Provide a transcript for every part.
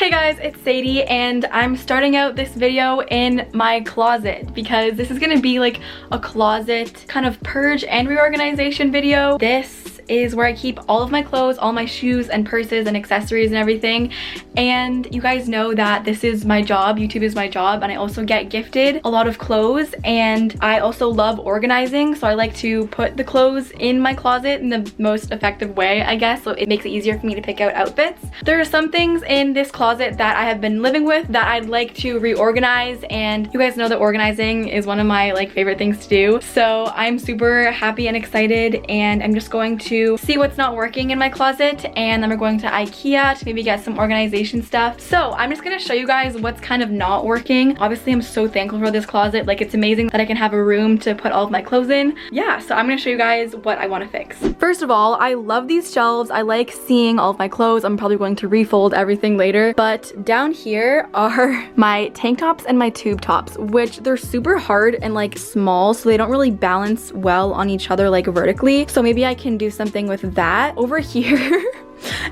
Hey guys, it's Sadie and I'm starting out this video in my closet because this is gonna be like a closet kind of purge and reorganization video. This is where I keep all of my clothes, all my shoes and purses and accessories and everything. And you guys know that this is my job, YouTube is my job, and I also get gifted a lot of clothes, and I also love organizing, so I like to put the clothes in my closet in the most effective way, I guess, so it makes it easier for me to pick out outfits. There are some things in this closet that I have been living with that I'd like to reorganize, and you guys know that organizing is one of my favorite things to do. So I'm super happy and excited, and I'm just going to see what's not working in my closet, and then we're going to IKEA to maybe get some organization stuff. So I'm just gonna show you guys what's kind of not working. Obviously I'm so thankful for this closet, it's amazing that I can have a room to put all of my clothes in. Yeah, so I'm gonna show you guys what I want to fix. First of all, I love these shelves. I like seeing all of my clothes. I'm probably going to refold everything later, but down here are my tank tops and my tube tops, which they're super hard and small, so they don't really balance well on each other vertically. So maybe I can do something with that. Over here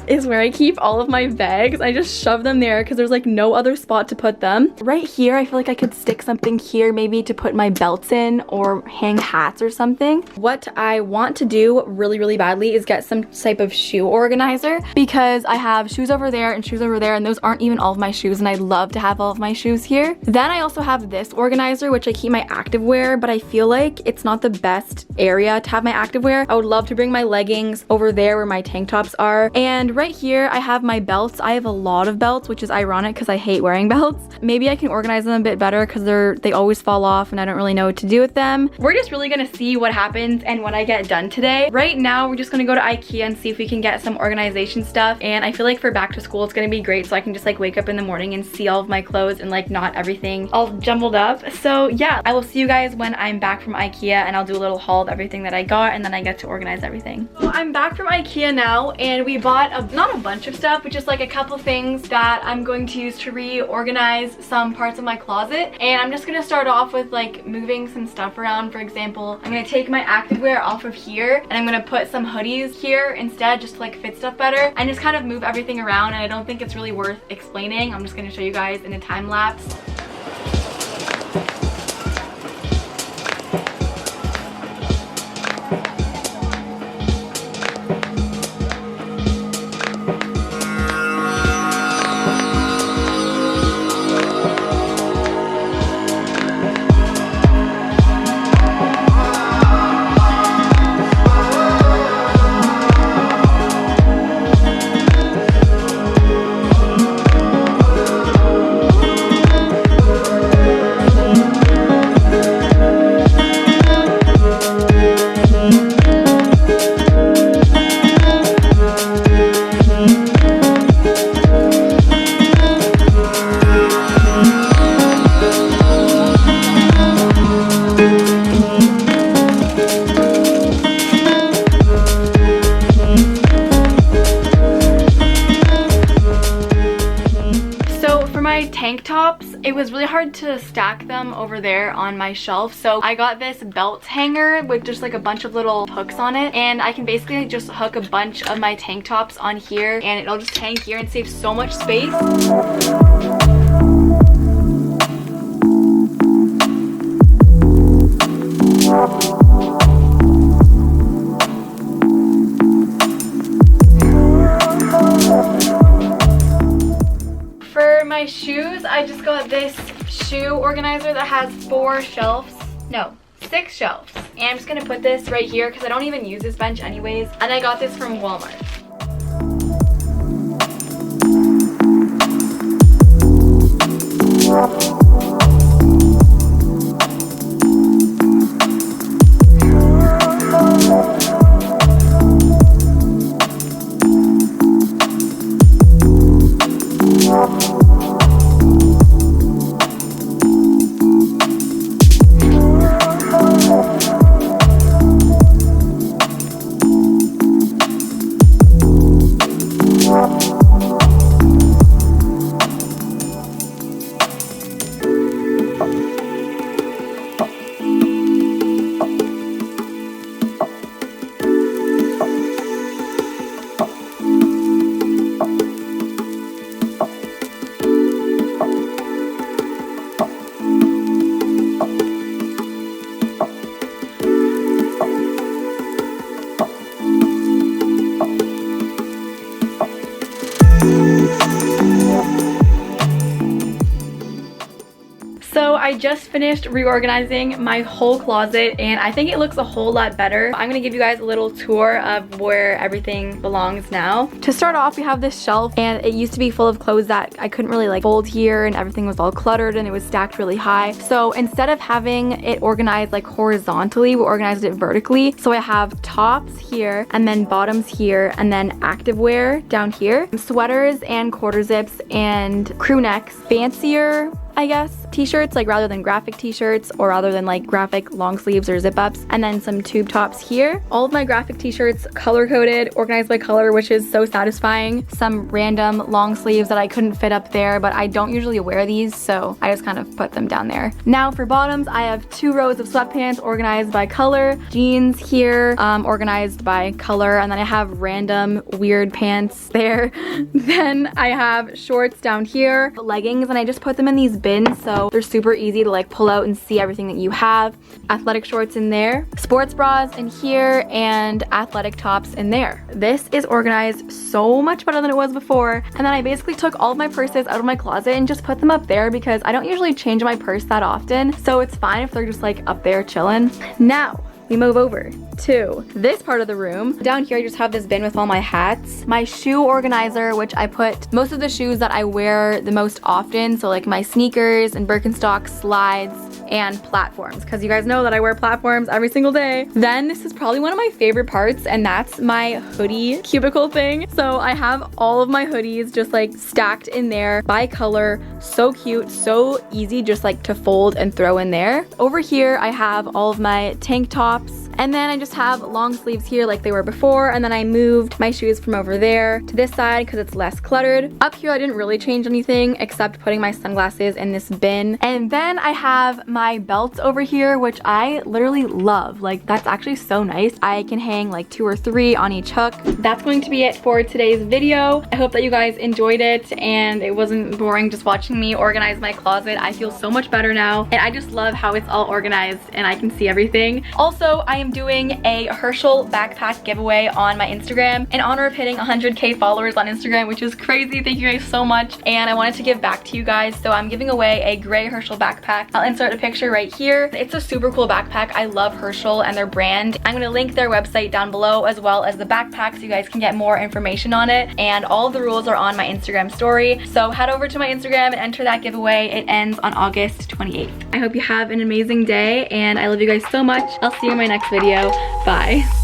is where I keep all of my bags. I just shove them there because there's no other spot to put them. Right here, I feel like I could stick something here maybe to put my belts in or hang hats or something. What I want to do really badly is get some type of shoe organizer because I have shoes over there and shoes over there, and those aren't even all of my shoes, and I'd love to have all of my shoes here. Then I also have this organizer which I keep my activewear, but I feel like it's not the best area to have my activewear. I would love to bring my leggings over there where my tank tops are. And right here I have my belts. I have a lot of belts, which is ironic because I hate wearing belts. Maybe I can organize them a bit better because they always fall off and I don't really know what to do with them. We're just really gonna see what happens and what I get done today. Right now we're just gonna go to IKEA and see if we can get some organization stuff, and I feel like for back to school it's gonna be great, so I can just wake up in the morning and see all of my clothes and not everything all jumbled up. So yeah, I will see you guys when I'm back from IKEA, and I'll do a little haul of everything that I got, and then I get to organize everything. So I'm back from IKEA now, and we bought not a bunch of stuff, but just a couple things that I'm going to use to reorganize some parts of my closet. And I'm just gonna start off with moving some stuff around. For example, I'm gonna take my activewear off of here and I'm gonna put some hoodies here instead, just to fit stuff better, and just kind of move everything around. And I don't think it's really worth explaining. I'm just gonna show you guys in a time lapse. Tank tops, it was really hard to stack them over there on my shelf, so I got this belt hanger with just a bunch of little hooks on it, and I can basically just hook a bunch of my tank tops on here and it'll just hang here and save so much space. My shoes, I just got this shoe organizer that has 6 shelves, and I'm just gonna put this right here because I don't even use this bench anyways, and I got this from Walmart. So I just finished reorganizing my whole closet and I think it looks a whole lot better. I'm gonna give you guys a little tour of where everything belongs now. To start off, we have this shelf and it used to be full of clothes that I couldn't really like fold here, and everything was all cluttered and it was stacked really high. So instead of having it organized like horizontally, we organized it vertically. So I have tops here and then bottoms here and then activewear down here, sweaters and quarter zips and crew necks, fancier I guess t-shirts, like rather than graphic t-shirts or rather than like graphic long sleeves or zip ups, and then some tube tops here. All of my graphic t-shirts color coded, organized by color, which is so satisfying. Some random long sleeves that I couldn't fit up there, but I don't usually wear these, so I just kind of put them down there. Now for bottoms, I have 2 rows of sweatpants organized by color, jeans here organized by color, and then I have random weird pants there. Then I have shorts down here, leggings, and I just put them in these bins so they're super easy to like pull out and see everything that you have. Athletic shorts in there, sports bras in here, and athletic tops in there. This is organized so much better than it was before. And then I basically took all of my purses out of my closet and just put them up there because I don't usually change my purse that often, so it's fine if they're just like up there chilling. Now we move over to this part of the room. Down here I just have this bin with all my hats, my shoe organizer, which I put most of the shoes that I wear the most often, so like my sneakers and Birkenstocks, slides, and platforms, because you guys know that I wear platforms every single day. Then this is probably one of my favorite parts, and that's my hoodie cubicle thing. So I have all of my hoodies just like stacked in there by color. So cute, so easy just like to fold and throw in there. Over here I have all of my tank tops, and then I just have long sleeves here like they were before, and then I moved my shoes from over there to this side because it's less cluttered. Up here I didn't really change anything except putting my sunglasses in this bin. And then I have my belts over here, which I literally love. Like, that's actually so nice. I can hang like 2 or 3 on each hook. That's going to be it for today's video. I hope that you guys enjoyed it and it wasn't boring just watching me organize my closet. I feel so much better now, and I just love how it's all organized and I can see everything. Also, I am doing a Herschel backpack giveaway on my Instagram in honor of hitting 100K followers on Instagram, which is crazy. Thank you guys so much, and I wanted to give back to you guys, so I'm giving away a gray Herschel backpack. I'll insert a picture right here. It's a super cool backpack. I love Herschel and their brand. I'm gonna link their website down below as well as the backpack so you guys can get more information on it, and all of the rules are on my Instagram story. So head over to my Instagram and enter that giveaway. It ends on August 28th. I hope you have an amazing day, and I love you guys so much. I'll see you in my next video. Bye.